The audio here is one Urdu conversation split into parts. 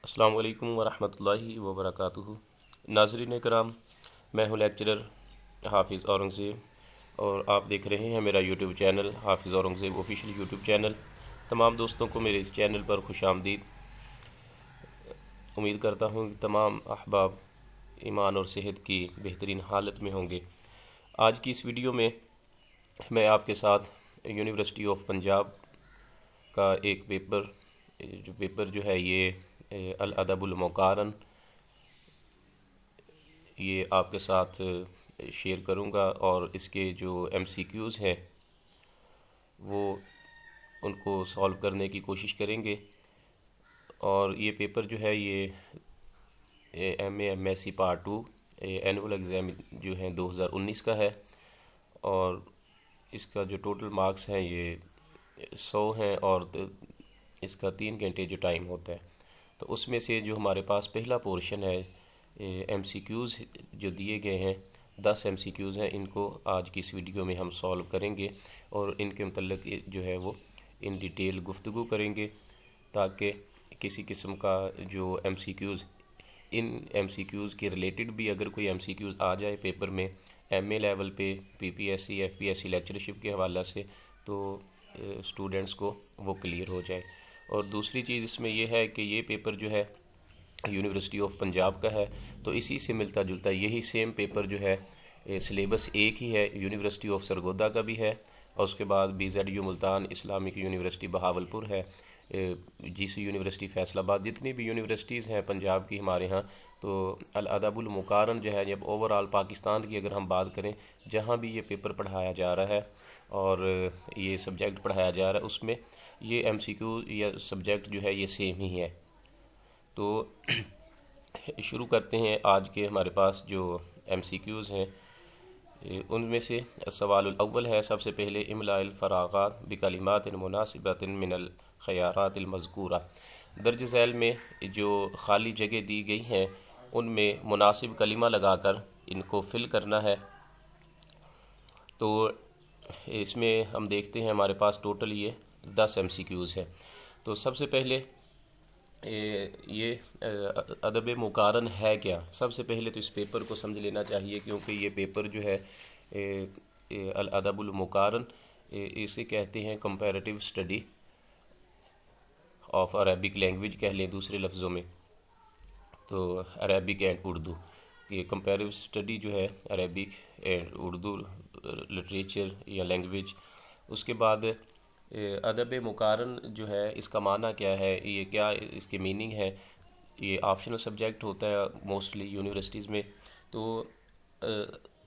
السلام علیکم ورحمۃ اللہ وبرکاتہ۔ ناظرین کرام، میں ہوں لیکچرر حافظ اورنگزیب اور آپ دیکھ رہے ہیں میرا یوٹیوب چینل حافظ اورنگزیب آفیشیل یوٹیوب چینل۔ تمام دوستوں کو میرے اس چینل پر خوش آمدید۔ امید کرتا ہوں کہ تمام احباب ایمان اور صحت کی بہترین حالت میں ہوں گے۔ آج کی اس ویڈیو میں میں آپ کے ساتھ یونیورسٹی آف پنجاب کا ایک پیپر جو ہے یہ الادب المقارن، یہ آپ کے ساتھ شیئر کروں گا، اور اس کے جو ایم سی کیوز ہیں وہ ان کو سولو کرنے کی کوشش کریں گے۔ اور یہ پیپر جو ہے یہ M S C part 2 annual exam جو ہے 2019 کا ہے، اور اس کا جو ٹوٹل مارکس ہیں یہ 100 ہیں، اور اس کا 3 گھنٹے جو ٹائم ہوتا ہے۔ تو اس میں سے جو ہمارے پاس پہلا پورشن ہے ایم سی کیوز جو دیے گئے ہیں، 10 ایم سی کیوز ہیں، ان کو آج کی اس ویڈیو میں ہم سولو کریں گے اور ان کے متعلق جو ہے وہ ان ڈیٹیل گفتگو کریں گے، تاکہ کسی قسم کا جو ایم سی کیوز ان ایم سی کیوز کے ریلیٹڈ بھی اگر کوئی ایم سی کیوز آ جائے پیپر میں ایم اے لیول پہ، P P S C, F P S C lectureship کے حوالہ سے، تو اسٹوڈنٹس کو وہ کلیئر ہو جائے۔ اور دوسری چیز اس میں یہ ہے کہ یہ پیپر جو ہے یونیورسٹی آف پنجاب کا ہے، تو اسی سے ملتا جلتا یہی سیم پیپر جو ہے سلیبس ایک ہی ہے، یونیورسٹی آف سرگودا کا بھی ہے، اور اس کے بعد B Z U Multan, Islamic University Bahawalpur ہے، جی سی یونیورسٹی فیصل آباد، جتنی بھی یونیورسٹیز ہیں پنجاب کی ہمارے ہاں، تو الادب المقارن جو ہے جب اوور آل پاکستان کی اگر ہم بات کریں جہاں بھی یہ پیپر پڑھایا جا رہا ہے اور یہ سبجیکٹ پڑھایا جا رہا ہے، اس میں یہ ایم سی کیو یا سبجیکٹ جو ہے یہ سیم ہی ہے۔ تو شروع کرتے ہیں آج کے ہمارے پاس جو ایم سی کیوز ہیں، ان میں سے سوال الاول ہے سب سے پہلے املاء الفراغات بکلمات مناسبۃ من الخیارات المذکورہ۔ درج ذیل میں جو خالی جگہ دی گئی ہیں ان میں مناسب کلمہ لگا کر ان کو فل کرنا ہے۔ تو اس میں ہم دیکھتے ہیں ہمارے پاس ٹوٹل یہ 10 ایم سی کیوز ہے۔ تو سب سے پہلے یہ ادب مقارن ہے کیا؟ سب سے پہلے تو اس پیپر کو سمجھ لینا چاہیے، کیونکہ یہ پیپر جو ہے الادب المقارن اسے کہتے ہیں comparative study of Arabic language کہہ لیں دوسرے لفظوں میں، تو عربک اینڈ اردو، یہ کمپیریٹیو اسٹڈی جو ہے عربک اینڈ اردو لٹریچر یا لینگویج۔ اس کے بعد ادب مقارن جو ہے اس کا معنی کیا ہے، یہ کیا اس کے میننگ ہے؟ یہ آپشنل سبجیکٹ ہوتا ہے موسٹلی یونیورسٹیز میں۔ تو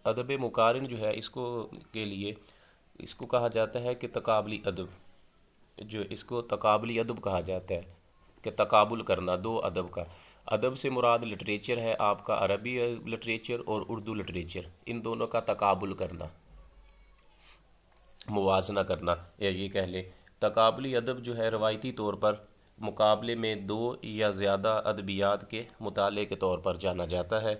ادب مقارن جو ہے اس کو کہا جاتا ہے کہ تقابلی ادب، جو اس کو تقابلی ادب کہا جاتا ہے کہ تقابل کرنا دو ادب کا۔ ادب سے مراد لٹریچر ہے آپ کا، عربی لٹریچر اور اردو لٹریچر، ان دونوں کا تقابل کرنا، موازنہ کرنا، یا یہ کہہ لیں تقابلی ادب جو ہے روایتی طور پر مقابلے میں دو یا زیادہ ادبیات کے مطالعے کے طور پر جانا جاتا ہے۔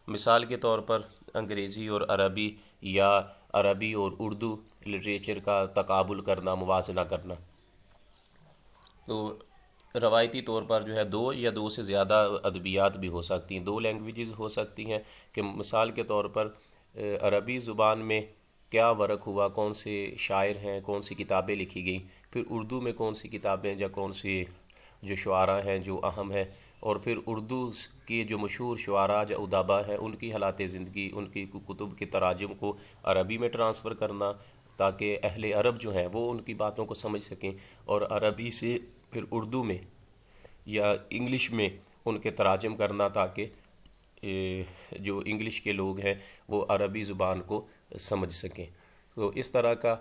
مثال کے طور پر انگریزی اور عربی یا عربی اور اردو لٹریچر کا تقابل کرنا، موازنہ کرنا۔ تو روایتی طور پر جو ہے دو یا دو سے زیادہ ادبیات بھی ہو سکتی ہیں، دو لینگویجز ہو سکتی ہیں، کہ مثال کے طور پر عربی زبان میں کیا ورق ہوا، کون سے شاعر ہیں، کون سی کتابیں لکھی گئیں، پھر اردو میں کون سی کتابیں یا کون سی جو شعراء ہیں جو اہم ہیں، اور پھر اردو کی جو مشہور شعراء یا ادبا ہیں ان کی حالات زندگی، ان کی کتب کے تراجم کو عربی میں ٹرانسفر کرنا، تاکہ اہل عرب جو ہیں وہ ان کی باتوں کو سمجھ سکیں، اور عربی سے پھر اردو میں یا انگلش میں ان کے تراجم کرنا، تاکہ جو انگلش کے لوگ ہیں وہ عربی زبان کو سمجھ سکیں۔ تو اس طرح کا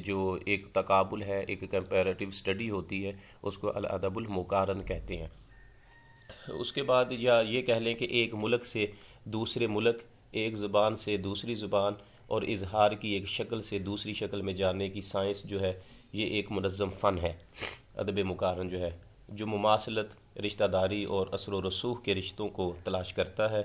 جو ایک تقابل ہے، ایک کمپیریٹیو اسٹڈی ہوتی ہے، اس کو الادب المقارن کہتے ہیں۔ اس کے بعد یا یہ کہہ لیں کہ ایک ملک سے دوسرے ملک، ایک زبان سے دوسری زبان، اور اظہار کی ایک شکل سے دوسری شکل میں جانے کی سائنس جو ہے، یہ ایک منظم فن ہے ادب مقارن جو ہے، جو مماثلت، رشتہ داری اور اثر و رسوخ کے رشتوں کو تلاش کرتا ہے،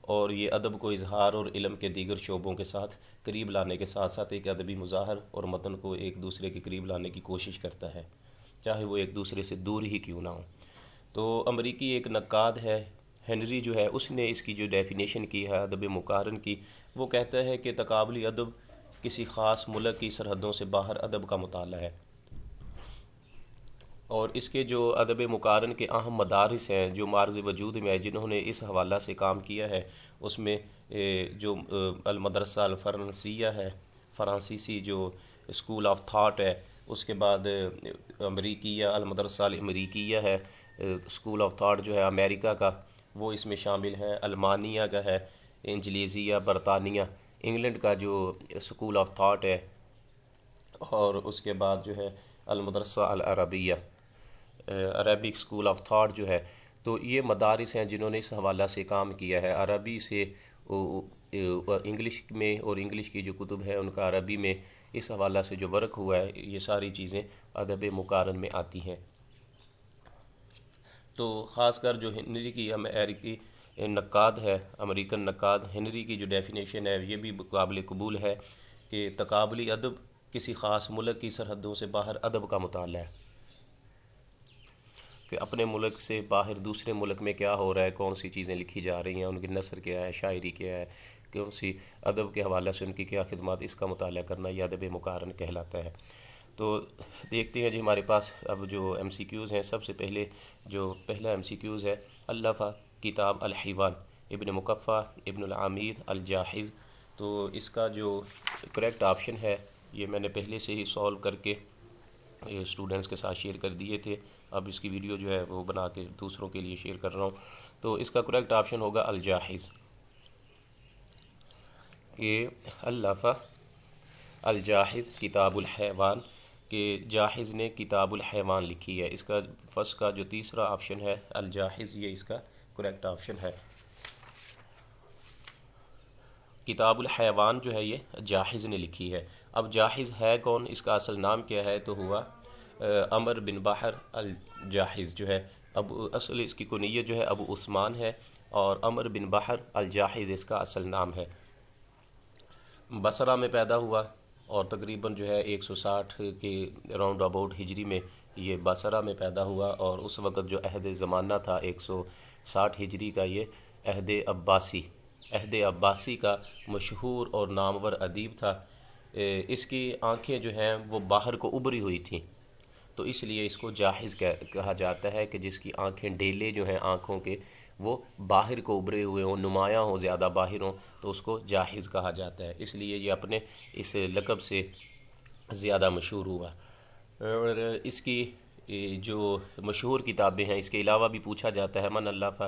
اور یہ ادب کو اظہار اور علم کے دیگر شعبوں کے ساتھ قریب لانے کے ساتھ ساتھ ایک ادبی مظاہر اور متن کو ایک دوسرے کے قریب لانے کی کوشش کرتا ہے، چاہے وہ ایک دوسرے سے دور ہی کیوں نہ ہو۔ تو امریکی ایک نقاد ہے ہنری جو ہے، اس نے اس کی جو ڈیفینیشن کی ہے ادب مقارن کی، وہ کہتا ہے کہ تقابلی ادب کسی خاص ملک کی سرحدوں سے باہر ادب کا مطالعہ ہے، اور اس کے جو ادب مقارن کے اہم مدارس ہیں جو مارز وجود میں ہے، جنہوں نے اس حوالہ سے کام کیا ہے، اس میں جو المدرسہ الفرنسیہ ہے، فرانسیسی جو اسکول آف تھاٹ ہے، اس کے بعد امریکیہ المدرسہ الامریکیہ ہے، اسکول آف تھاٹ جو ہے امریکہ کا، وہ اس میں شامل ہے، المانیہ کا ہے، انجلیزیہ برطانیہ انگلینڈ کا جو اسکول آف تھاٹ ہے، اور اس کے بعد جو ہے المدرسہ العربیہ عربک اسکول آف تھاٹ جو ہے۔ تو یہ مدارس ہیں جنہوں نے اس حوالہ سے کام کیا ہے، عربی سے انگلش میں، اور انگلش کی جو کتب ہیں ان کا عربی میں اس حوالہ سے جو ورک ہوا ہے، یہ ساری چیزیں ادب مقارن میں آتی ہیں۔ تو خاص کر جو ہنری کی امریکی نقاد ہے، امریکن نقاد ہنری کی جو ڈیفینیشن ہے، یہ بھی قابل قبول ہے کہ تقابلی ادب کسی خاص ملک کی سرحدوں سے باہر ادب کا مطالعہ ہے، کہ اپنے ملک سے باہر دوسرے ملک میں کیا ہو رہا ہے، کون سی چیزیں لکھی جا رہی ہیں، ان کی نثر کیا ہے، شاعری کیا ہے، کون سی ادب کے حوالے سے ان کی کیا خدمات، اس کا مطالعہ کرنا یہ ادب مقارن کہلاتا ہے۔ تو دیکھتے ہیں جی، ہمارے پاس اب جو ایم سی کیوز ہیں، سب سے پہلے جو پہلا ایم سی کیوز ہے، الفا کتاب الحیوان ابن مقفع ابن العامیر الجاحظ۔ تو اس کا جو کریکٹ آپشن ہے، یہ میں نے پہلے سے ہی سولو کر کے اسٹوڈنٹس کے ساتھ شیئر کر دیے تھے، اب اس کی ویڈیو جو ہے وہ بنا کے دوسروں کے لیے شیئر کر رہا ہوں۔ تو اس کا کریکٹ آپشن ہوگا الجاحظ، کہ الفا الجاحظ کتاب الحیوان، کہ جاحظ نے کتاب الحیوان لکھی ہے۔ اس کا فرسٹ کا جو تیسرا آپشن ہے الجاحظ، یہ اس کا کریکٹ آپشن ہے۔ کتاب الحیوان جو ہے یہ جاحظ نے لکھی ہے۔ اب جاحظ ہے کون، اس کا اصل نام کیا ہے، تو ہوا عمر بن بحر الجاحظ جو ہے۔ اب اصل اس کی کنیت جو ہے ابو عثمان ہے، اور عمر بن بحر الجاحظ اس کا اصل نام ہے۔ بصرہ میں پیدا ہوا، اور تقریباً جو ہے 160 کے راؤنڈ اباؤٹ ہجری میں یہ بصرہ میں پیدا ہوا، اور اس وقت جو عہد زمانہ تھا 160 ہجری کا، یہ عہد عباسی کا مشہور اور نامور ادیب تھا۔ اس کی آنکھیں جو ہیں وہ باہر کو ابری ہوئی تھیں، تو اس لیے اس کو جاحظ کہا جاتا ہے، کہ جس کی آنکھیں ڈیلے جو ہیں آنکھوں کے وہ باہر کو ابھرے ہوئے ہوں، نمایاں ہوں، زیادہ باہر ہوں، تو اس کو جاحظ کہا جاتا ہے۔ اس لیے یہ اپنے اس لقب سے زیادہ مشہور ہوا۔ اور اس کی جو مشہور کتابیں ہیں، اس کے علاوہ بھی پوچھا جاتا ہے من الف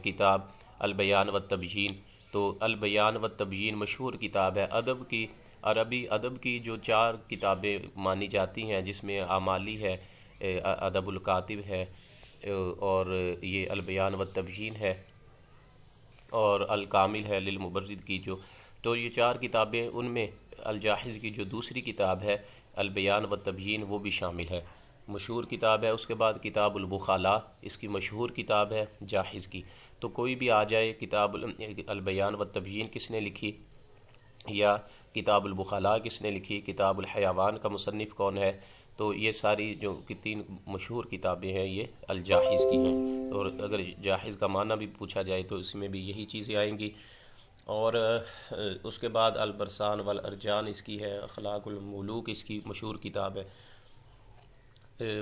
کتاب البیان والتبیین، تو البیان والتبیین مشہور کتاب ہے ادب کی، عربی ادب کی جو 4 کتابیں مانی جاتی ہیں، جس میں اعمالی ہے، ادب الکاتب ہے، اور یہ البیان والتبیین ہے، اور الکامل ہے للمبرد کی جو، تو یہ 4 کتابیں، ان میں الجاحظ کی جو دوسری کتاب ہے البیان والتبیین وہ بھی شامل ہے، مشہور کتاب ہے۔ اس کے بعد کتاب البخلاء، اس کی مشہور کتاب ہے جاحظ کی۔ تو کوئی بھی آ جائے، کتاب البیان والتبیین کس نے لکھی، یا کتاب البخلاء کس نے لکھی، کتاب الحیوان کا مصنف کون ہے، تو یہ ساری جو 3 مشہور کتابیں ہیں یہ الجاحظ کی ہیں۔ اور اگر جاحظ کا معنی بھی پوچھا جائے تو اس میں بھی یہی چیزیں آئیں گی۔ اور اس کے بعد البرسان والارجان اس کی ہے، اخلاق الملوک اس کی مشہور کتاب ہے۔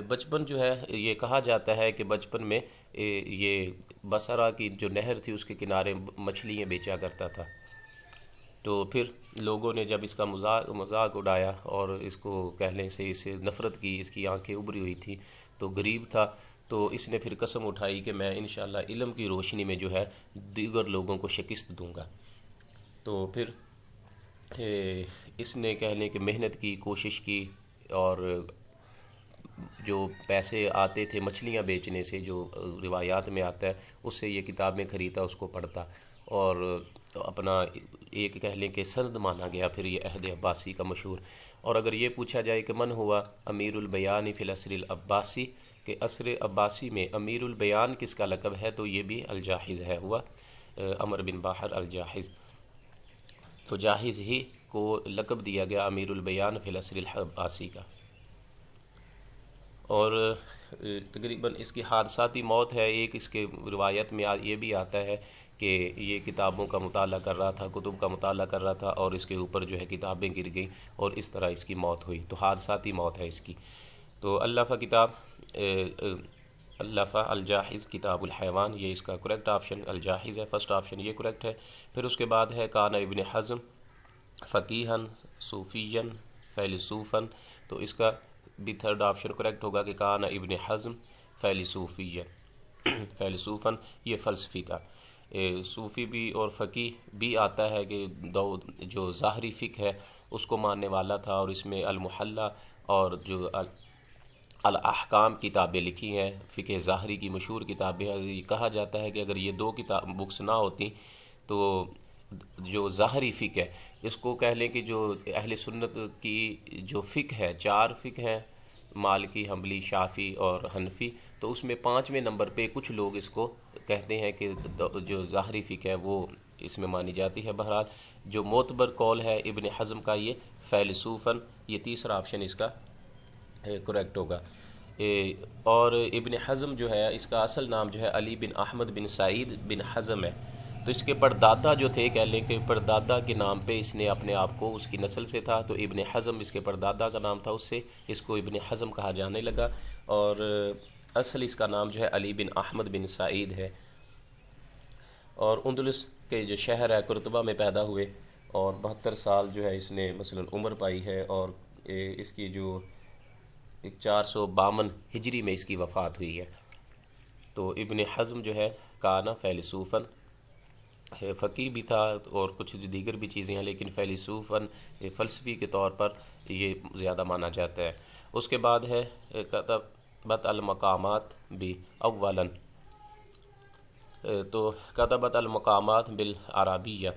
بچپن جو ہے، یہ کہا جاتا ہے کہ بچپن میں یہ بصرہ کی جو نہر تھی اس کے کنارے مچھلیاں بیچا کرتا تھا، تو پھر لوگوں نے جب اس کا مذاق اڑایا اور اس کو کہنے سے اس سے نفرت کی، اس کی آنکھیں ابری ہوئی تھی، تو غریب تھا، تو اس نے پھر قسم اٹھائی کہ میں انشاءاللہ علم کی روشنی میں جو ہے دیگر لوگوں کو شکست دوں گا۔ تو پھر اس نے کہنے کہ محنت کی، کوشش کی، اور جو پیسے آتے تھے مچھلیاں بیچنے سے، جو روایات میں آتا ہے، اس سے یہ کتابیں خریدتا، اس کو پڑھتا، اور اپنا ایک کہہ لیں کہ سند مانا گیا پھر یہ عہد عباسی کا مشہور۔ اور اگر یہ پوچھا جائے کہ من ہوا امیر البیان فی العصر العباسی، کہ عصر عباسی میں امیر البیان کس کا لقب ہے، تو یہ بھی الجاحظ ہے، ہوا عمر بن بحر الجاحظ۔ تو جاحظ ہی کو لقب دیا گیا امیر البیان فی العصر العباسی کا۔ اور تقریباً اس کی حادثاتی موت ہے. ایک اس کے روایت میں یہ بھی آتا ہے کہ یہ کتابوں کا مطالعہ کر رہا تھا، کتب کا مطالعہ کر رہا تھا، اور اس کے اوپر جو ہے کتابیں گر گئیں اور اس طرح اس کی موت ہوئی. تو حادثاتی موت ہے اس کی. تو الفا کتاب الفا الجاحظ کتاب الحیوان، یہ اس کا کریکٹ آپشن الجاحظ ہے، فرسٹ آپشن یہ کریکٹ ہے. پھر اس کے بعد ہے کان ابن حزم فقیہن صوفیًا فیلسوفاً، تو اس کا بھی تھرڈ آپشن کریکٹ ہوگا کہ کان ابن حزم فیلسوفیًا فیلسوفاً، یہ فلسفی تھا. صوفی بھی اور فقیہ بھی آتا ہے کہ جو ظاہری فقہ ہے اس کو ماننے والا تھا، اور اس میں المحلہ اور جو الاحکام کتابیں لکھی ہیں، فقہ ظاہری کی مشہور کتابیں ہیں. یہ کہا جاتا ہے کہ اگر یہ دو بکس نہ ہوتی تو جو ظاہری فقہ ہے اس کو کہہ لیں کہ جو اہل سنت کی جو فقہ ہے، چار فقہ ہیں، مالکی، حنبلی، شافعی اور حنفی، تو اس میں 5ویں نمبر پہ کچھ لوگ اس کو کہتے ہیں کہ جو ظاہری فقہ ہے وہ اس میں مانی جاتی ہے. بہرحال جو معتبر قول ہے ابن حزم کا یہ فیلسوفاً، یہ تیسرا آپشن اس کا کریکٹ ہوگا. اور ابن حزم جو ہے اس کا اصل نام جو ہے علی بن احمد بن سعید بن حزم ہے. تو اس کے پردادا جو تھے، کہہ لیں کہ پردادا کے نام پہ اس نے اپنے آپ کو، اس کی نسل سے تھا تو ابن حزم اس کے پردادا کا نام تھا، اس سے اس کو ابن حزم کہا جانے لگا. اور اصل اس کا نام جو ہے علی بن احمد بن سعید ہے. اور اندلس کے جو شہر ہے قرطبہ میں پیدا ہوئے، اور 72 سال جو ہے اس نے مثلا عمر پائی ہے، اور اس کی جو 452 ہجری میں اس کی وفات ہوئی ہے. تو ابن حزم جو ہے کانا فیلسوفاً، فقیہ بھی تھا اور کچھ دیگر بھی چیزیں ہیں، لیکن فیلسوفاً فلسفی کے طور پر یہ زیادہ مانا جاتا ہے. اس کے بعد ہے کتبت المقامات بھی اولاً، تو کتبت المقامات بالعربیہ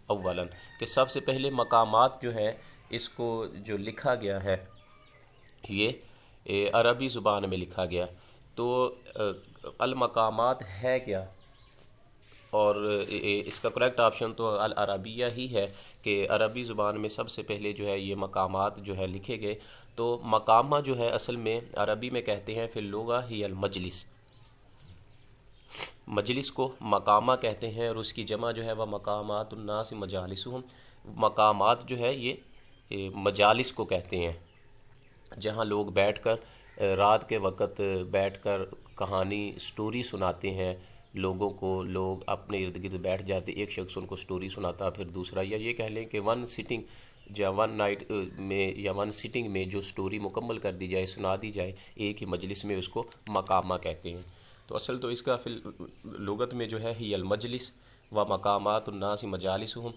اولاً، کہ سب سے پہلے مقامات جو ہے اس کو جو لکھا گیا ہے یہ عربی زبان میں لکھا گیا. تو المقامات ہے کیا؟ اور اس کا کریکٹ آپشن تو العربیہ ہی ہے کہ عربی زبان میں سب سے پہلے جو ہے یہ مقامات جو ہے لکھے گئے. تو مقامہ جو ہے اصل میں عربی میں کہتے ہیں فی اللغہ ہی المجلس، مجلس کو مقامہ کہتے ہیں، اور اس کی جمع جو ہے وہ مقامات الناس مجالسہم. مقامات جو ہے یہ مجالس کو کہتے ہیں، جہاں لوگ بیٹھ کر رات کے وقت بیٹھ کر کہانی سٹوری سناتے ہیں لوگوں کو. لوگ اپنے ارد گرد بیٹھ جاتے، ایک شخص ان کو سٹوری سناتا، پھر دوسرا، یا یہ کہہ لیں کہ ون سٹنگ یا ون نائٹ میں یا ون سٹنگ میں جو سٹوری مکمل کر دی جائے، سنا دی جائے ایک ہی مجلس میں، اس کو مقامہ کہتے ہیں. تو اصل تو اس کا فی لغت میں جو ہے ہی المجلس و مقامات الناس مجالسہم.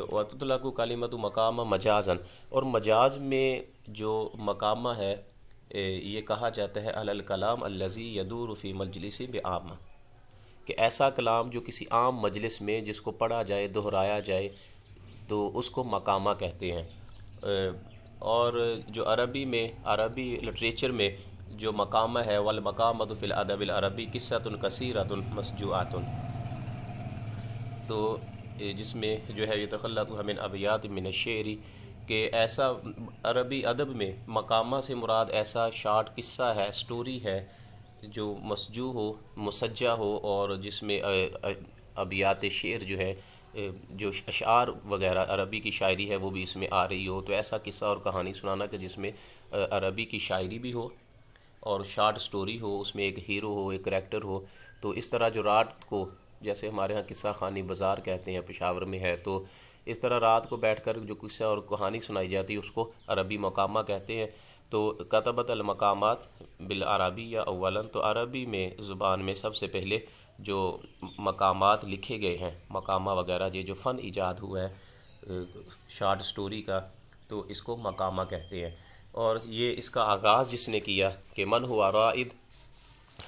وتطلق کلمۃ مقامہ مجازاً، اور مجاز میں جو مقامہ ہے یہ کہا جاتا ہے علی الکلام الذی یدور فی مجلس بعامہ، کہ ایسا کلام جو کسی عام مجلس میں جس کو پڑھا جائے، دہرایا جائے، تو اس کو مقامہ کہتے ہیں. اور جو عربی میں، عربی لٹریچر میں جو مقامہ ہے، والمقامۃ فی الادب العربی قصۃ کثیرۃ مسجوعۃ، تو جس میں جو ہے یتخلق من ابیات من الشعر، کہ ایسا عربی ادب میں مقامہ سے مراد ایسا شارٹ قصہ ہے، سٹوری ہے جو مسجوع ہو، مسجع ہو، اور جس میں ابیات شعر جو ہے، جو اشعار وغیرہ عربی کی شاعری ہے وہ بھی اس میں آ رہی ہو. تو ایسا قصہ اور کہانی سنانا کہ جس میں عربی کی شاعری بھی ہو اور شارٹ سٹوری ہو، اس میں ایک ہیرو ہو، ایک کریکٹر ہو. تو اس طرح جو رات کو، جیسے ہمارے ہاں قصہ خوانی بازار کہتے ہیں، پشاور میں ہے، تو اس طرح رات کو بیٹھ کر جو قصہ اور کہانی سنائی جاتی ہے اس کو عربی مقامہ کہتے ہیں. تو کتبت المقامات بالعربیہ اولاً، تو عربی میں زبان میں سب سے پہلے جو مقامات لکھے گئے ہیں، مقامہ وغیرہ، یہ جو فن ایجاد ہوا ہے شارٹ سٹوری کا، تو اس کو مقامہ کہتے ہیں. اور یہ اس کا آغاز جس نے کیا کہ من ہوا رائد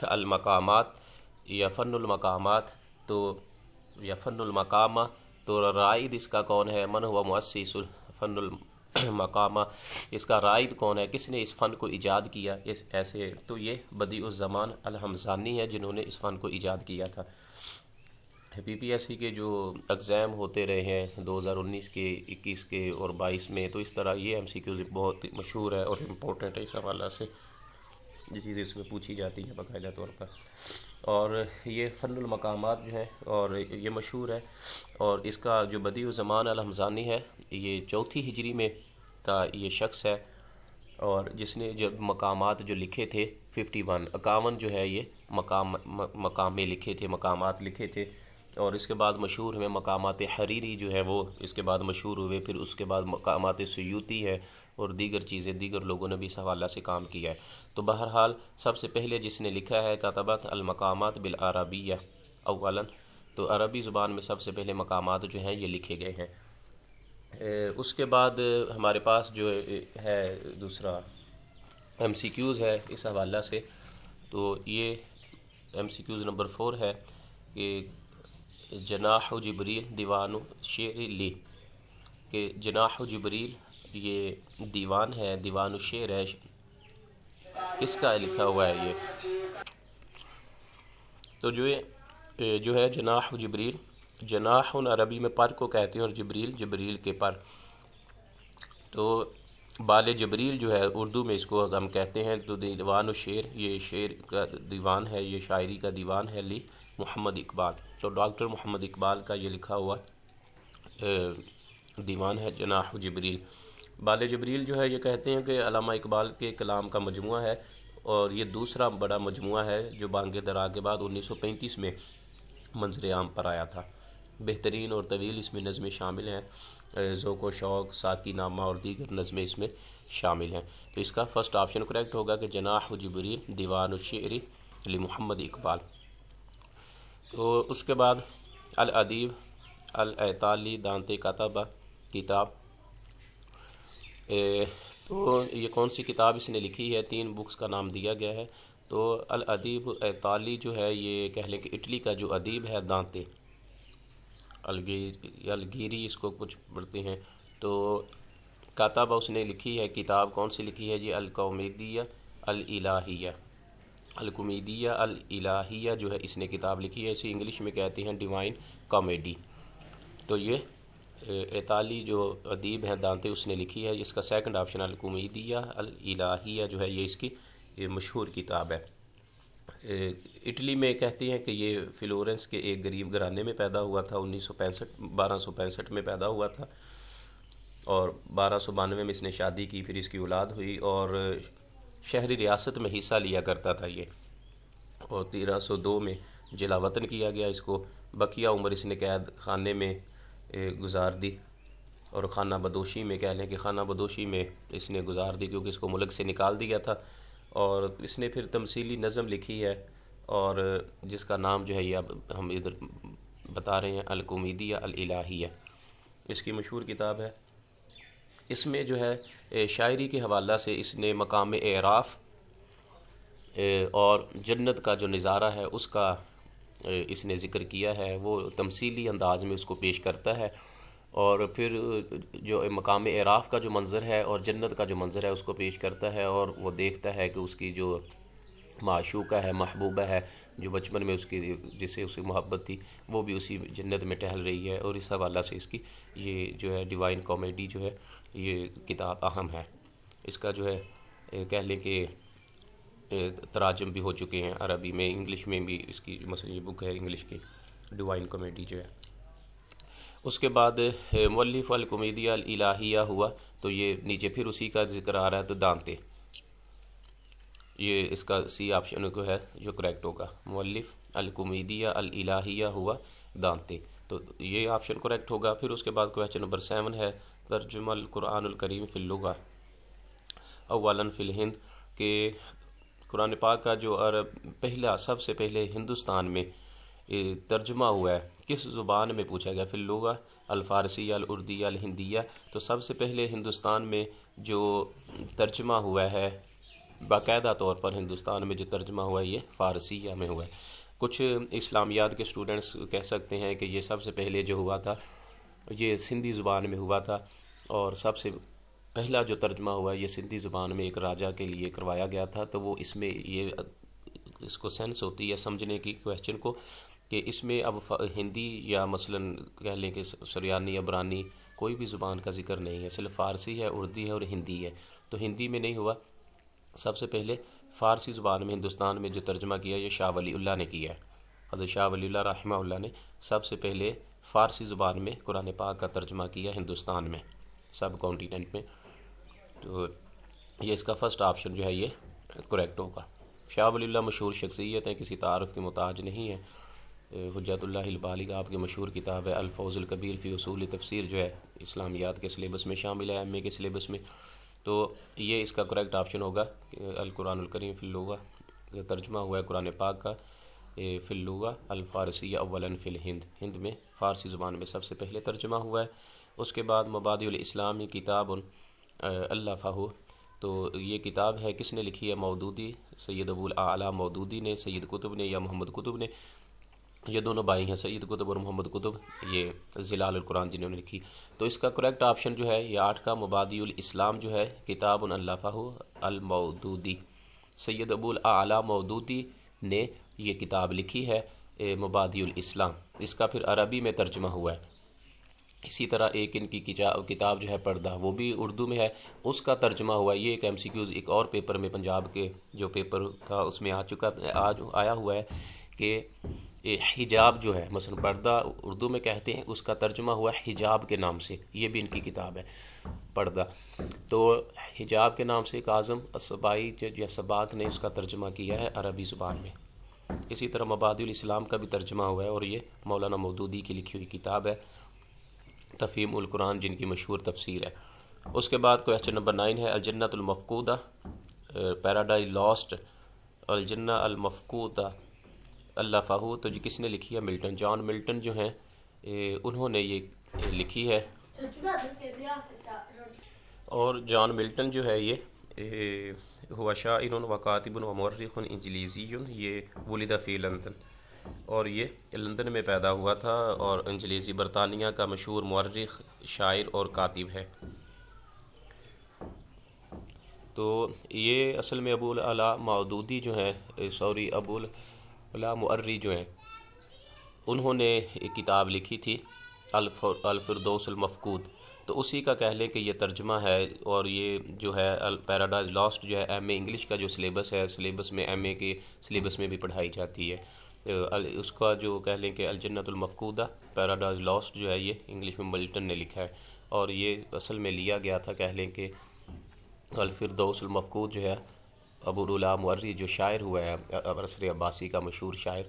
المقامات یا فن المقامات، تو یا فن المقامہ، تو رائد اس کا کون ہے؟ من ہوا مؤسس فن المقامہ، اس کا رائد کون ہے، کس نے اس فن کو ایجاد کیا ایسے؟ تو یہ بدیع الزمان الحمزانی ہے جنہوں نے اس فن کو ایجاد کیا تھا. پی پی ایس سی کے جو ایگزام ہوتے رہے ہیں 2019 کے، 21 کے اور 22 میں، تو اس طرح یہ ایم سی کیوز بہت مشہور ہے اور امپورٹنٹ ہے اس حوالہ سے. یہ چیزیں اس میں پوچھی جاتی ہیں باقاعدہ طور پر. اور یہ فن المقامات جو ہے اور یہ مشہور ہے. اور اس کا جو بدیع الزمان الحمزانی ہے یہ 4 ہجری میں کا یہ شخص ہے، اور جس نے جب مقامات جو لکھے تھے 51 جو ہے یہ مقامے لکھے تھے، مقامات لکھے تھے. اور اس کے بعد مشہور ہوئے مقامات حریری جو ہے وہ اس کے بعد مشہور ہوئے. پھر اس کے بعد مقامات سیوطی ہے اور دیگر چیزیں، دیگر لوگوں نے بھی اس حوالہ سے کام کیا ہے. تو بہرحال سب سے پہلے جس نے لکھا ہے کتبت المقامات بالعربیہ اولا، تو عربی زبان میں سب سے پہلے مقامات جو ہیں یہ لکھے گئے ہیں. اس کے بعد ہمارے پاس جو ہے دوسرا MCQs ہے اس حوالہ سے. تو یہ MCQs نمبر 4 ہے کہ جناح جبریل دیوان شعر لی، کہ جناح جبریل یہ دیوان ہے، دیوان الشعر ہے. کس کا لکھا ہوا ہے یہ؟ تو جو ہے جناح جبریل، جناح عربی میں پر کو کہتے ہیں اور جبریل جبریل کے پر. تو بال جبریل جو ہے اردو میں اس کو ہم کہتے ہیں. تو دیوان الشعر یہ شعر کا دیوان ہے، یہ شاعری کا دیوان ہے لی محمد اقبال. تو ڈاکٹر محمد اقبال کا یہ لکھا ہوا دیوان ہے جناح جبریل. بال جبریل جو ہے یہ کہتے ہیں کہ علامہ اقبال کے کلام کا مجموعہ ہے، اور یہ دوسرا بڑا مجموعہ ہے جو بانگ درا کے بعد 1935 میں منظر عام پر آیا تھا. بہترین اور طویل اس میں نظمیں شامل ہیں، ذوق و شوق، ساقی نامہ اور دیگر نظمیں اس میں شامل ہیں. تو اس کا فرسٹ آپشن کریکٹ ہوگا کہ جناح جبریل دیوان الشعر لمحمد اقبال. تو اس کے بعد الادیب الایطالی دانتے کتبہ کتاب. تو یہ کون سی کتاب اس نے لکھی ہے؟ 3 بکس کا نام دیا گیا ہے. تو الادیب ایطالی جو ہے یہ کہہ لیں کہ اٹلی کا جو ادیب ہے دانتے الگیری اس کو کچھ پڑھتے ہیں. تو کتاب اس نے لکھی ہے کتاب کون سی لکھی ہے؟ یہ الکومیدیہ الالہیہ، الکومیدیہ الالہیہ جو ہے اس نے کتاب لکھی ہے. اسے انگلش میں کہتے ہیں ڈیوائن کامیڈی. تو یہ ایطالی جو ادیب ہیں دانتے اس نے لکھی ہے. اس کا سیکنڈ آپشن الکومیدیہ الالہیہ جو ہے یہ اس کی یہ مشہور کتاب ہے. اٹلی میں کہتے ہیں کہ یہ فلورنس کے ایک غریب گھرانے میں پیدا ہوا تھا. 1265 میں پیدا ہوا تھا، اور 1292 میں اس نے شادی کی. پھر اس کی اولاد ہوئی اور شہری ریاست میں حصہ لیا کرتا تھا یہ. اور 1302 میں جلا وطن کیا گیا اس کو. بقیہ عمر اس نے قید خانے میں گزار دی، اور خانہ بدوشی میں کہہ لیں کہ خانہ بدوشی میں اس نے گزار دی، کیونکہ اس کو ملک سے نکال دیا تھا. اور اس نے پھر تمثیلی نظم لکھی ہے، اور جس کا نام جو ہے یہ اب ہم ادھر بتا رہے ہیں الکومیدیہ الالہیہ. اس کی مشہور کتاب ہے. اس میں جو ہے شاعری کے حوالہ سے اس نے مقام اعراف اور جنت کا جو نظارہ ہے اس کا اس نے ذکر کیا ہے. وہ تمثیلی انداز میں اس کو پیش کرتا ہے، اور پھر جو مقام اعراف کا جو منظر ہے اور جنت کا جو منظر ہے اس کو پیش کرتا ہے. اور وہ دیکھتا ہے کہ اس کی جو معشوقہ ہے، محبوبہ ہے، جو بچپن میں اس کی جس سے اسے محبت تھی، وہ بھی اسی جنت میں ٹہل رہی ہے. اور اس حوالہ سے اس کی یہ جو ہے ڈیوائن کامیڈی جو ہے یہ کتاب اہم ہے. اس کا جو ہے کہہ لیں کہ تراجم بھی ہو چکے ہیں عربی میں، انگلش میں بھی اس کی مثلا یہ بک ہے انگلش کی ڈیوائن کامیڈی جو ہے. اس کے بعد مؤلف الکومیدیہ الالہیہ ہوا. تو یہ نیچے پھر اسی کا ذکر آ رہا ہے. تو دانتے، یہ اس کا سی آپشن کو ہے جو کریکٹ ہوگا. مؤلف الکومیدیہ الالہیہ ہوا دانتے، تو یہ آپشن کریکٹ ہوگا. پھر اس کے بعد کویسچن نمبر 7 ہے ترجمہ القرآن الکریم فی اللغہ اولا فی الہند، کہ قرآن پاک کا جو پہلا سب سے پہلے ہندوستان میں ترجمہ ہوا ہے کس زبان میں پوچھا گیا؟ فی اللغہ الفارسیہ الاردیہ الہندیہ. تو سب سے پہلے ہندوستان میں جو ترجمہ ہوا ہے باقاعدہ طور پر ہندوستان میں جو ترجمہ ہوا ہے یہ فارسیہ میں ہوا ہے. کچھ اسلامیات کے اسٹوڈنٹس کہہ سکتے ہیں کہ یہ سب سے پہلے جو ہوا تھا یہ سندھی زبان میں ہوا تھا، اور سب سے پہلا جو ترجمہ ہوا ہے یہ سندھی زبان میں ایک راجہ کے لیے کروایا گیا تھا. تو وہ اس میں یہ اس کو سینس ہوتی ہے سمجھنے کی کویسچن کو کہ اس میں اب ہندی یا مثلاً کہہ لیں کہ سریانی عبرانی کوئی بھی زبان کا ذکر نہیں ہے، صرف فارسی ہے، اردو ہے اور ہندی ہے. تو ہندی میں نہیں ہوا، سب سے پہلے فارسی زبان میں ہندوستان میں جو ترجمہ کیا یہ شاہ ولی اللہ نے کیا ہے۔ حضرت شاہ ولی اللہ رحمہ اللہ نے سب سے پہلے فارسی زبان میں قرآن پاک کا ترجمہ کیا ہندوستان میں، سب کانٹیننٹ میں، تو یہ اس کا فرسٹ آپشن جو ہے یہ کریکٹ ہوگا۔ شاہ ولی اللہ مشہور شخصیت ہیں، کسی تعارف کے محتاج نہیں ہے۔ حجت اللہ البالغ آپ کی مشہور کتاب ہے الفوز الکبیر فی اصول تفسیر، جو ہے اسلامیات کے سلیبس میں شامل ہے، ایم اے کے سلیبس میں، تو یہ اس کا کریکٹ آپشن ہوگا۔ القرآن الکریم فی اللغہ ترجمہ ہوا ہے قرآن پاک کا فی اللغہ الفارسی اولا فی الہند، ہند میں فارسی زبان میں سب سے پہلے ترجمہ ہوا ہے۔ اس کے بعد مبادئ الاسلام کتاب الفہ، تو یہ کتاب ہے کس نے لکھی ہے؟ مودودی، سید ابو الاعلیٰ مودودی نے، سید قطب نے یا محمد قطب نے، یہ دونوں بھائی ہیں، سید قطب اور محمد قطب، یہ ظلال القرآن جنہوں نے لکھی۔ تو اس کا کریکٹ آپشن جو ہے یہ 8 کا مبادئ الاسلام جو ہے کتاب الفہ المودودی، سید ابو الاعلیٰ مودودی نے یہ کتاب لکھی ہے مبادئ الاسلام، اس کا پھر عربی میں ترجمہ ہوا ہے۔ اسی طرح ایک ان کی کتاب جو ہے پردہ، وہ بھی اردو میں ہے، اس کا ترجمہ ہوا ہے۔ یہ ایک ایم سی کیوز ایک اور پیپر میں پنجاب کے جو پیپر تھا اس میں آیا ہوا ہے کہ حجاب جو ہے، مثلا پردہ اردو میں کہتے ہیں، اس کا ترجمہ ہوا ہے حجاب کے نام سے، یہ بھی ان کی کتاب ہے پردہ۔ تو حجاب کے نام سے کاظم الصبائی یا سباق نے اس کا ترجمہ کیا ہے عربی زبان میں۔ اسی طرح مبادئ الاسلام کا بھی ترجمہ ہوا ہے، اور یہ مولانا مودودی کی لکھی ہوئی کتاب ہے تفہیم القرآن، جن کی مشہور تفسیر ہے۔ اس کے بعد کویسچن نمبر 9 ہے الجنت المفقودہ، پیراڈائز لاسٹ، الجنہ المفقودہ الفہ، تو یہ کس نے لکھی ہے؟ ملٹن، جان ملٹن جو ہیں انہوں نے یہ لکھی ہے، اور جان ملٹن جو ہے یہ ہوا شاعر و کاتب و مورخ انجلیزی، یہ ولد فی لندن، اور یہ لندن میں پیدا ہوا تھا، اور انجلیزی برطانیہ کا مشہور مورخ، شاعر اور کاتب ہے۔ تو یہ اصل میں ابو الاعلیٰ مودودی جو ہیں، ابو الاعلیٰ مؤری جو ہیں، انہوں نے ایک کتاب لکھی تھی الفردوس المفقود، تو اسی کا کہہ لیں کہ یہ ترجمہ ہے، اور یہ جو ہے پیراڈائز لاسٹ جو ہے ایم اے انگلش کا جو سلیبس ہے، سلیبس میں ایم اے کے سلیبس میں بھی پڑھائی جاتی ہے۔ اس کا جو کہہ لیں کہ الجنت المفقودہ پیراڈائز لاسٹ جو ہے یہ انگلش میں ملٹن نے لکھا ہے، اور یہ اصل میں لیا گیا تھا کہہ لیں کہ الفردوس المفقود جو ہے ابو الاعلیٰ مؤری جو شاعر ہوا ہے عصر عباسی کا مشہور شاعر،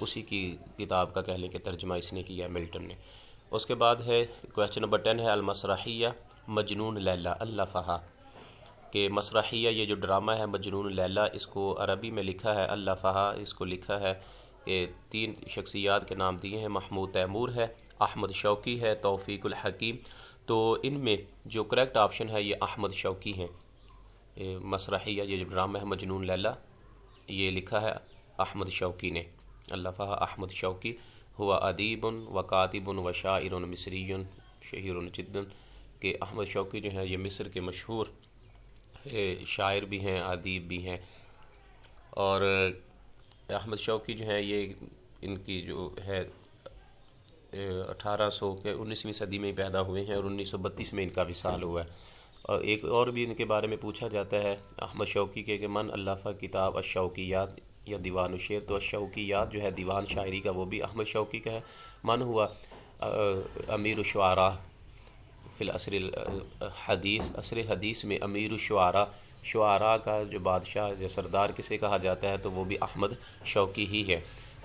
اسی کی کتاب کا کہہ لیں کہ ترجمہ اس نے کیا ہے ملٹن نے۔ اس کے بعد ہے کویسچن نمبر 10 ہے المسرحیہ مجنون لیلی الفہ، کہ مسرحیہ یہ جو ڈرامہ ہے مجنون لیلی، اس کو عربی میں لکھا ہے الفہ، اس کو لکھا ہے کہ 3 شخصیات کے نام دیے ہیں، محمود تیمور ہے، احمد شوقی ہے، توفیق الحکیم، تو ان میں جو کریکٹ آپشن ہے یہ احمد شوقی ہیں۔ مسرحیہ یہ جو ڈرامہ ہے مجنون لیلی یہ لکھا ہے احمد شوقی نے، الفہ احمد شوقی، ہوا ادیب و کاتب و شاعر مصری شہیر جدا، کہ احمد شوقی جو ہیں یہ مصر کے مشہور شاعر بھی ہیں، ادیب بھی ہیں، اور احمد شوقی جو ہیں یہ ان کی جو ہے 19ویں صدی میں پیدا ہوئے ہیں، اور 1932 میں ان کا وصال ہوا ہے۔ اور ایک اور بھی ان کے بارے میں پوچھا جاتا ہے احمد شوقی کے کہ من الفہ کتاب الشوقیات یا دیوان الشعر، تو الشوقیات جو ہے دیوان شاعری کا وہ بھی احمد شوقی کا ہے۔ من ہوا امیر الشعراء فی العصر الحدیث، عصر حدیث میں امیر الشعراء، شعراء کا جو بادشاہ یا سردار کسے کہا جاتا ہے تو وہ بھی احمد شوقی ہی ہے۔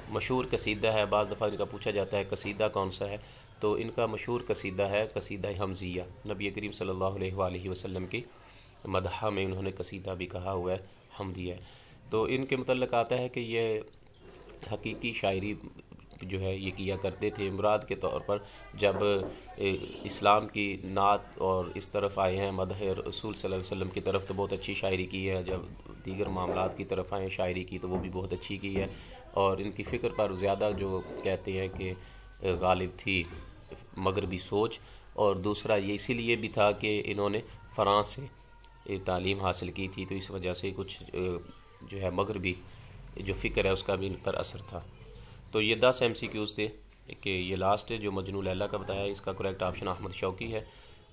مشہور قصیدہ ہے، بعض دفعہ ان کا پوچھا جاتا ہے قصیدہ کون سا ہے، تو ان کا مشہور قصیدہ ہے قصیدہ حمزیہ، نبی کریم صلی اللہ علیہ وآلہ وسلم کی مدح میں انہوں نے قصیدہ بھی کہا ہوا ہے حمدیہ۔ تو ان کے متعلق آتا ہے کہ یہ حقیقی شاعری جو ہے یہ کیا کرتے تھے، مراد کے طور پر جب اسلام کی نعت اور اس طرف آئے ہیں، مدح رسول صلی اللہ علیہ وسلم کی طرف تو بہت اچھی شاعری کی ہے، جب دیگر معاملات کی طرف آئے شاعری کی تو وہ بھی بہت اچھی کی ہے، اور ان کی فکر پر زیادہ جو کہتے ہیں کہ غالب تھی مغربی سوچ، اور دوسرا یہ اسی لیے بھی تھا کہ انہوں نے فرانس سے تعلیم حاصل کی تھی، تو اس وجہ سے کچھ جو ہے مغربی جو فکر ہے اس کا بھی ان پر اثر تھا۔ تو یہ 10 MCQs تھے کہ یہ لاسٹ جو مجنون لیلی کا بتایا، اس کا کریکٹ آپشن احمد شوقی ہے۔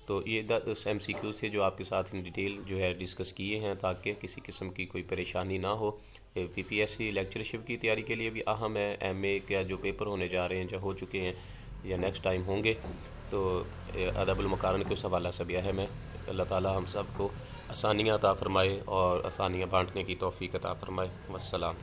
تو یہ 10 MCQ تھے جو آپ کے ساتھ ان ڈیٹیل جو ہے ڈسکس کیے ہیں تاکہ کسی قسم کی کوئی پریشانی نہ ہو۔ PPSC لیکچرشپ کی تیاری کے لیے بھی اہم ہے۔ MA کا جو پیپر ہونے جا رہے ہیں جو ہو چکے ہیں یا نیکسٹ ٹائم ہوں گے، تو ادب المقارن کے اس حوالہ سے بھی اہم ہے۔ اللہ تعالی ہم سب کو آسانیاں عطا فرمائے اور آسانیاں بانٹنے کی توفیق عطا فرمائے۔ والسلام۔